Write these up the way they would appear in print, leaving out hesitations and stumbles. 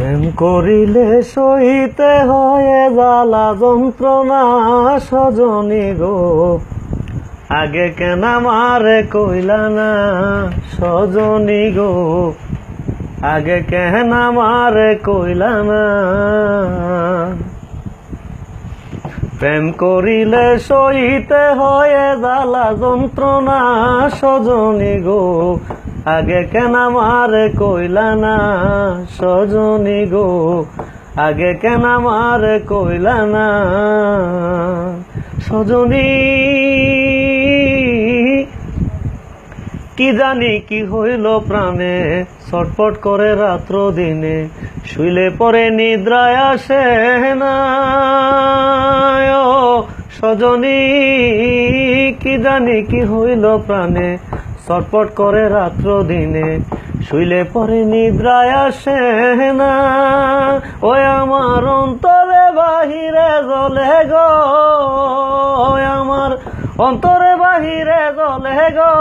প্রেম করিলে সইতে হয় জ্বালা যন্ত্রণা সজনী গো, আগে কেন আমারে কইলা না সজনী গো, আগে কেন আমারে কইলা না। প্রেম করিলে সইতে হয় জ্বালা যন্ত্রণা সজনী গো, আগে কেন আমারে কইলা না সজনী গো, আগে কেন আমারে কইলা না। সজনী কি জানি কি হইল প্রাণে, ছটফট করে রাত্র দিনে, শুইলে পরে নিদ্রায় আসে না। ও সজনী কি জানি কি হইল প্রাণে, ছটফট করে রাত্র দিনে, শুইলে পরে নিদ্রায় আসে না। ওই আমার অন্তরে বাহিরে জ্বলে গো, আমার অন্তরে বাহিরে জ্বলে গো,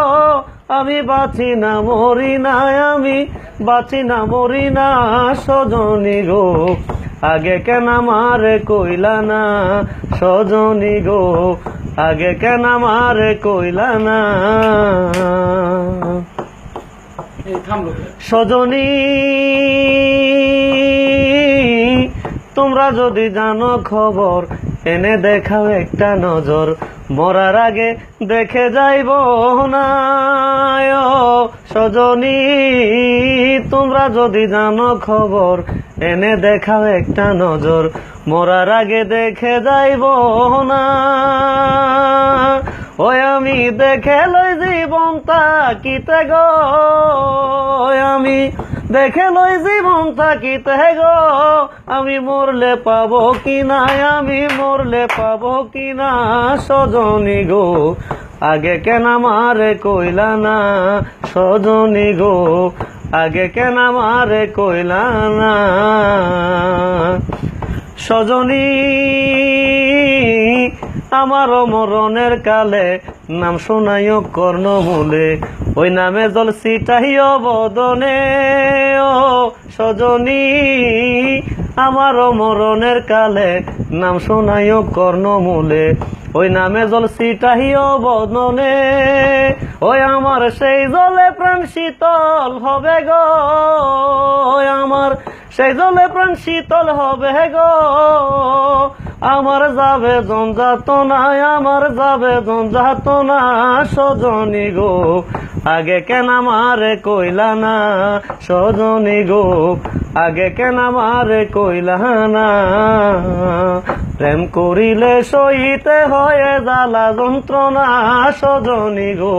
আমি বাঁচি না মরি না, আমি বাঁচি না মরি না সজনী গো, আগে কেন আমারে কইলা না সজনী গো, আগে কেন আমারে কইলা না। সজনী তোমরা যদি জানো খবর, এনে দেখাও একটা নজর, মরার আগে দেখে যাইব না। সজনী তোমরা যদি জানো খবর, এনে দেখাও একটা নজর, মরার আগে দেখে যাইব না। ওই আমি দেখে লই জীবন তাকিতে গো, আমি দেখে লই জীবন তাকিতে গো, আমি মরলে পাবো কিনা, আমি মরলে পাবো কিনা সজনী গো, আগে কেন আমারে কইলা না সজনী গো, আগে কেন আমারে কইলা না। সজনী আমার মরণের কালে নাম শোনাইও কর্ণমূলে, ওই নামে জল ছিটাইও বদনে। ও সজনী আমার মরণের কালে নাম শোনাইও কর্ণমূলে, ওই নামে জল ছিটাইও বদনে। ওই আমার সেই জলে প্রাণ শীতল হবে গো, আমার সেই জলে প্রাণ শীতল হবে গো, আমার যাবে যন্ত্রণা, আমার যাবে যন্ত্রণা সজনী গো, আগে কেন আমারে কইলা না সজনী গো, আগে কেন আমারে কইলা না। প্রেম করিলে সইতে হয় জ্বালা যন্ত্রণা সজনী গো,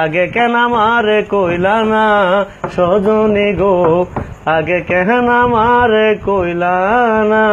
আগে কেন আমারে কইলা না সজনী গো, আগে কেন আমারে কইলা না।